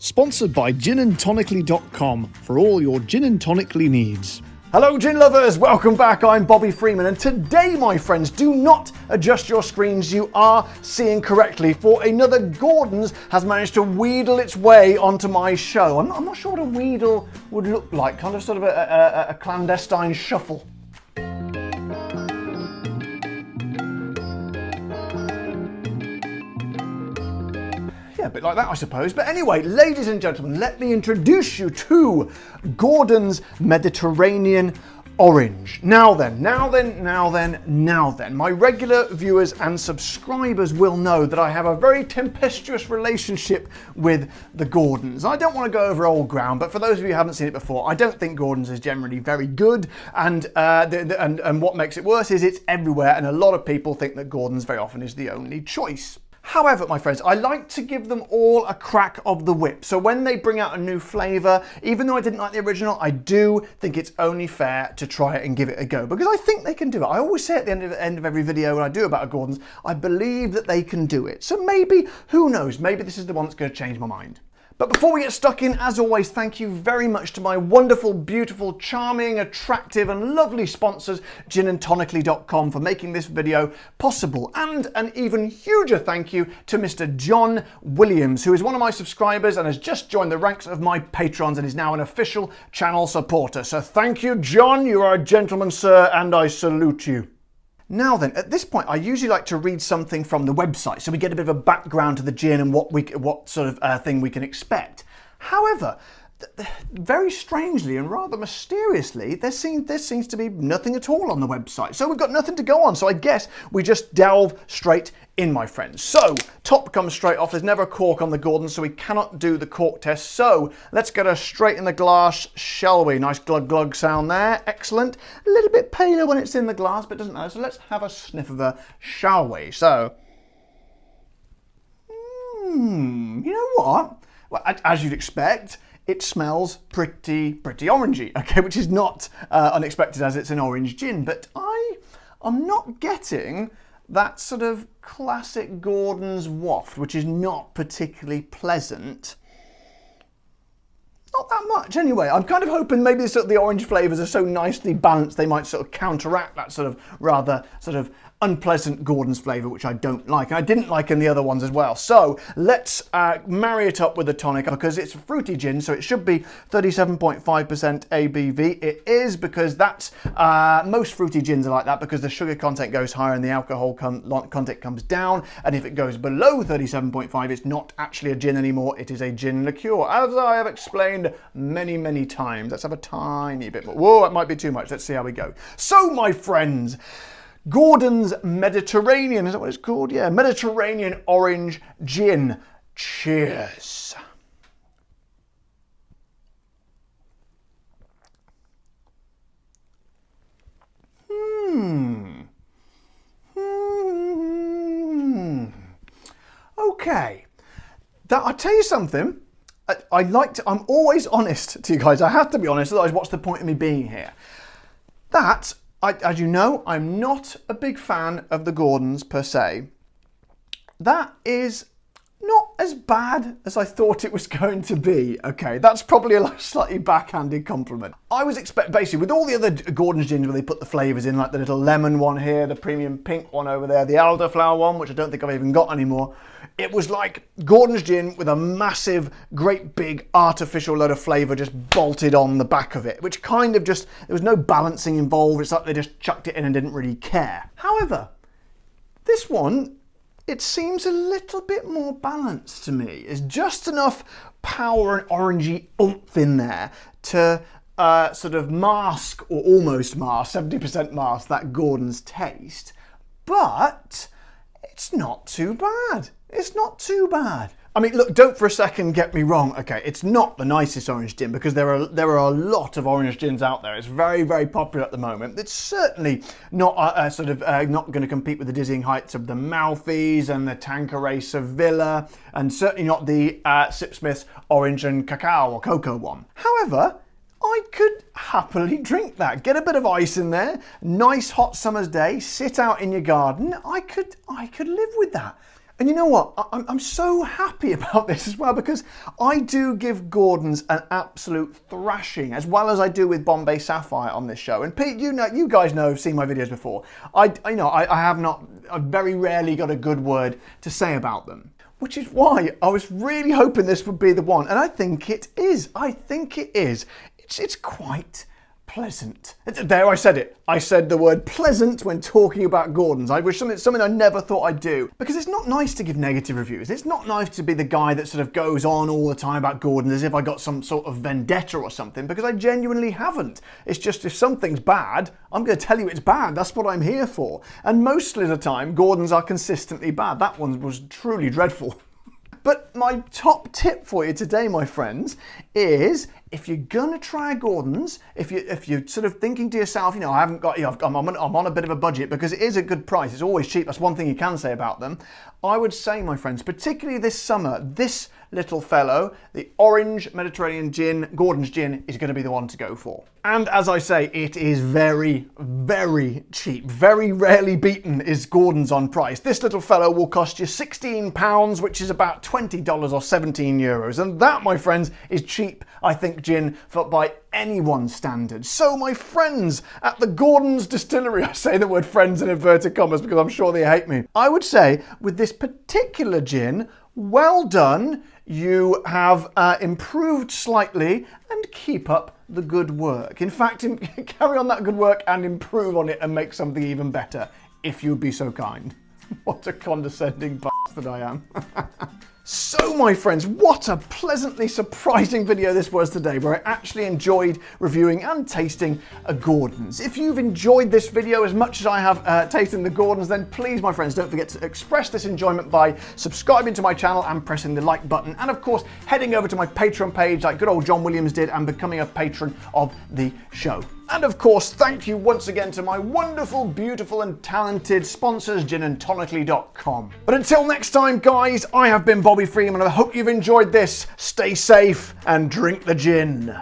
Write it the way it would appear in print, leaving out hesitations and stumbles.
Sponsored by ginandtonically.com for all your gin and tonically needs. Hello gin lovers, welcome back. I'm Bobby Freeman, and today, my friends, do not adjust your screens, you are seeing correctly, for another Gordon's has managed to wheedle its way onto my show. I'm not sure what a wheedle would look like, kind of sort of a clandestine shuffle. Yeah, a bit like that, I suppose. But anyway, ladies and gentlemen, let me introduce you to Gordon's Mediterranean Orange. Now then, my regular viewers and subscribers will know that I have a very tempestuous relationship with the Gordons. I don't want to go over old ground, but for those of you who haven't seen it before, I don't think Gordon's is generally very good, and what makes it worse is it's everywhere, and a lot of people think that Gordon's very often is the only choice. However, my friends, I like to give them all a crack of the whip. So when they bring out a new flavour, even though I didn't like the original, I do think it's only fair to try it and give it a go, because I think they can do it. I always say at the end of every video when I do about a Gordon's, I believe that they can do it. So maybe, who knows, maybe this is the one that's going to change my mind. But before we get stuck in, as always, thank you very much to my wonderful, beautiful, charming, attractive and lovely sponsors, ginandtonically.com, for making this video possible. And an even huger thank you to Mr. John Williams, who is one of my subscribers and has just joined the ranks of my patrons and is now an official channel supporter. So thank you, John. You are a gentleman, sir, and I salute you. Now then, at this point, I usually like to read something from the website, so we get a bit of a background to the gin and what sort of thing we can expect. However, very strangely and rather mysteriously, there seems to be nothing at all on the website. So we've got nothing to go on, so I guess we just delve straight in, my friends. So, top comes straight off. There's never a cork on the Gordon, so we cannot do the cork test. So, let's get her straight in the glass, shall we? Nice glug glug sound there. Excellent. A little bit paler when it's in the glass, but doesn't matter. So let's have a sniff of her, shall we? So, you know what? Well, as you'd expect, it smells pretty orangey, okay, which is not unexpected as it's an orange gin, but I'm not getting that sort of classic Gordon's waft, which is not particularly pleasant. Not that much anyway. I'm kind of hoping maybe the orange flavours are so nicely balanced they might sort of counteract that sort of rather sort of unpleasant Gordon's flavour, which I don't like. And I didn't like in the other ones as well. So let's marry it up with the tonic, because it's a fruity gin, so it should be 37.5% ABV. It is, because that's most fruity gins are like that, because the sugar content goes higher and the alcohol content comes down. And if it goes below 37.5, it's not actually a gin anymore. It is a gin liqueur, as I have explained many times. Let's have a tiny bit more. Whoa, that might be too much. Let's see how we go. So, my friends, Gordon's Mediterranean, is that what it's called? Yeah, Mediterranean Orange Gin. Cheers. Okay. I'll tell you something. I'm always honest to you guys. I have to be honest, otherwise what's the point of me being here? As you know, I'm not a big fan of the Gordons per se. That is not as bad as I thought it was going to be. Okay, that's probably a slightly backhanded compliment. I was basically, with all the other Gordon's gins where they put the flavours in, like the little lemon one here, the premium pink one over there, the elderflower one, which I don't think I've even got anymore. It was like Gordon's gin with a massive, great big artificial load of flavour just bolted on the back of it, which kind of just, there was no balancing involved. It's like they just chucked it in and didn't really care. However, this one, it seems a little bit more balanced to me. There's just enough power and orangey oomph in there to sort of mask, or almost mask, 70% mask that Gordon's taste. But it's not too bad. It's not too bad. I mean, look, don't for a second get me wrong. Okay, it's not the nicest orange gin, because there are a lot of orange gins out there. It's very popular at the moment. It's certainly not not going to compete with the dizzying heights of the Malfys and the Tanqueray Sevilla, and certainly not the Sipsmith's Orange and Cacao or Cocoa one. However, I could happily drink that. Get a bit of ice in there, nice hot summer's day, sit out in your garden. I could live with that. And you know what? I'm so happy about this as well, because I do give Gordon's an absolute thrashing, as well as I do with Bombay Sapphire on this show. And Pete, you guys know, have seen my videos before. I I've very rarely got a good word to say about them, which is why I was really hoping this would be the one. And I think it is. I think it is. It's quite pleasant. There, I said it. I said the word pleasant when talking about Gordon's. I wish something I never thought I'd do, because it's not nice to give negative reviews. It's not nice to be the guy that sort of goes on all the time about Gordon's as if I got some sort of vendetta or something, because I genuinely haven't. It's just, if something's bad, I'm going to tell you it's bad. That's what I'm here for. And most of the time, Gordon's are consistently bad. That one was truly dreadful. But my top tip for you today, my friends, is if you're gonna try a Gordon's, if you're sort of thinking to yourself, you know, I haven't got, I'm on a bit of a budget, because it is a good price. It's always cheap. That's one thing you can say about them. I would say, my friends, particularly this summer, this little fellow, the Orange Mediterranean Gin, Gordon's Gin, is going to be the one to go for. And as I say, it is very, very cheap. Very rarely beaten is Gordon's on price. This little fellow will cost you £16, which is about $20 or 17 euros. And that, my friends, is cheap, I think, gin by anyone's standards. So, my friends at the Gordon's Distillery, I say the word friends in inverted commas because I'm sure they hate me. I would say with this particular gin, well done. You have improved slightly, and keep up the good work. In fact, carry on that good work and improve on it and make something even better, if you'd be so kind. What a condescending bastard I am. So, my friends, what a pleasantly surprising video this was today, where I actually enjoyed reviewing and tasting a Gordon's. If you've enjoyed this video as much as I have tasting the Gordon's, then please, my friends, don't forget to express this enjoyment by subscribing to my channel and pressing the like button, and of course heading over to my Patreon page like good old John Williams did and becoming a patron of the show. And of course, thank you once again to my wonderful, beautiful and talented sponsors, ginandtonically.com. But until next time, guys, I have been Bobby Freeman, and I hope you've enjoyed this. Stay safe and drink the gin.